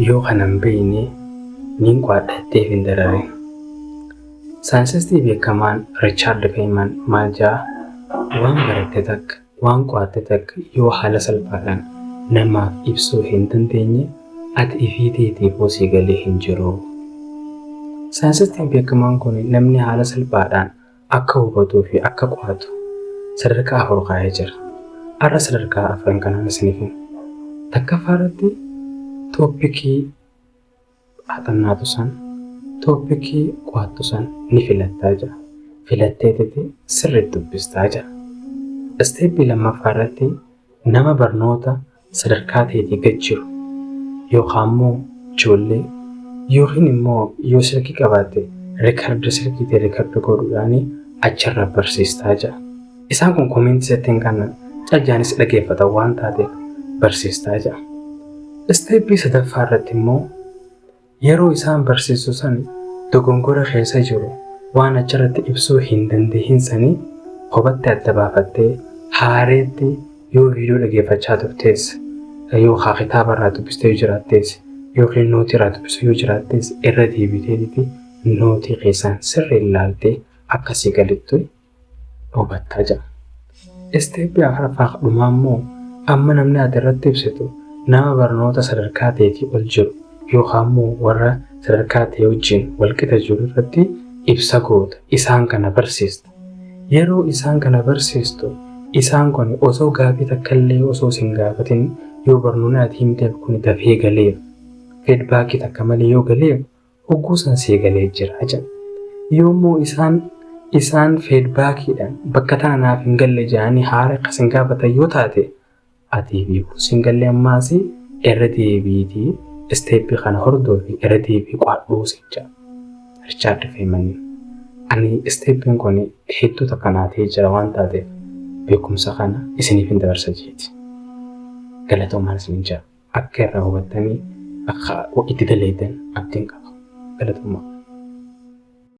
Yoo kanan beeyne nin qaadhattee hin dararin. Saayintistii beekamaan Riichaard Feynman maal jedha? Waan baratte takka, waan qo'atte takka yoo haala salphaadhaan namaaf ibsuu hin dandeenye ati ifii teetiif hosii galee hin jiru. Saayintistiin beekamaan kun namni haala salphaadhaan akka hubatuu fi akka qo'atu sadarkaa 4 kaa'ee jira. Har'a sadarkaa 4 kanaan isiniif takkaffaarratti tooppikii haxannaatu san tooppikii qo'attu san ni filattaa jira. Filatteetiti sirriitti dubbistaa jira. Isteeppii lammaffaarratti nama barnoota sadarkaa teetii gad jiru yookaan immoo ijoollee yookiin immoo yoo silkii qabaatte riikardi silkiitii riikardi godhuudhaan achirra barsiistaa jira. Isaan kun koomentii settiin kana caljaanis dhageeffatan waan taateef barsiistaa jira. Isteeppii sadaffaarratti immoo yeroo isaan barsiisu san dogongora keessa jiru waan achirratti ibsuu hin dandeenye sanii hubatti adda baafattee haareetti yoo viidiyoo dhageeffachaa turtees yookaan kitaaba irraa dubbistee yoo jiraattees yookiin nootii irraa dubbistee yoo jiraattees irra deebiteeti nootii keessaan sirrii ilaaltee akkasii galittu hubattaa jira. Isteeppii afuraffaa dhumaa immoo amma namni ati irratti ibsitu nama barnoota sadarkaa teetii ol jiru yookaan immoo warra sadarkaa ta'e wajjin walqixa jiru irratti ibsa goota isaan kana barsiista. Yeroo isaan kana barsiistu isaan kun osoo gaafii takka illee osoo sin gaafatin yoo barnoonni ati himteef kun dafee galeef feedbaakii takka malee yoo galeef hogguu san see galee jira jedha. Yoo immoo isaan feedbaakiidhaan bakka tana naaf hin galle jedhanii haara akkas hin gaafatan yoo taate ati beekuu sin galle ammaas irra deebiitii isteeppii kana hordofii irra deebii qo'adhuu jecha. Riichaard Feynman ani isteeppiin kun hedduu takka naatee jira waan taateef beekumsa kana isiniif hin dabarsa jeeti. Galatoomaan isin jira akka irraa hubattanii akka itti daleetan abdiin qaba. Galatoomaa.